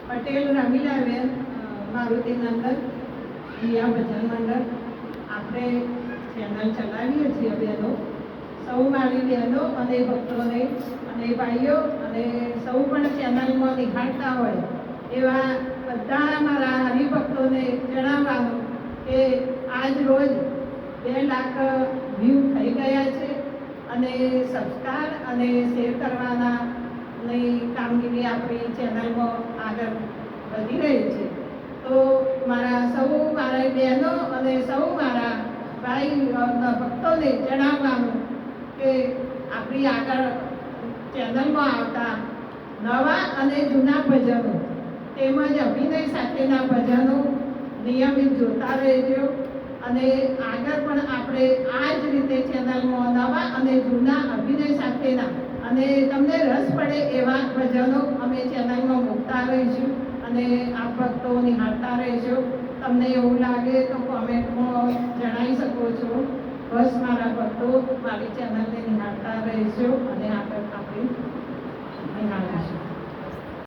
પટેલ રમીલાબેન મારુતિનંદન રિયા ભજન મંડળ આપણે ચેનલ ચલાવીએ છીએ બહેનો, સૌ મારી બહેનો અને ભક્તોને અને ભાઈઓ અને સૌ પણ ચેનલમાં નિહાળતા હોય એવા બધા મારા હરિભક્તોને જણાવવાનું કે આજ રોજ 2 લાખ વ્યૂ થઈ ગયા છે અને સબસ્ક્રાઇબ અને શેર કરવાના કામગીરી આપણી ચેનલમાં આગળ વધી રહી છે. તો મારા બહેનો અને સૌ મારા ભાઈ ભક્તોને જણાવવાનું કે આપણી આગળ ચેનલમાં આવતા નવા અને જૂના ભજનો તેમજ અભિનય સાથેના ભજનો નિયમિત જોતા રહેજો અને આગળ પણ આપણે આ જ રીતે ચેનલમાં નવા અને જૂના અભિનય સાથેના અને તમને રસ પડે એવા ભજનો અમે ચેનલમાં મૂકતા રહીશું અને આપ ભક્તો નિહાળતા રહેશો. તમને એવું લાગે તો કોમેન્ટમાં જણાવી શકો છો. બસ મારા ભક્તો મારી ચેનલને નિહાળતા રહેશો અને આગળ આપણે નિહાળીશું.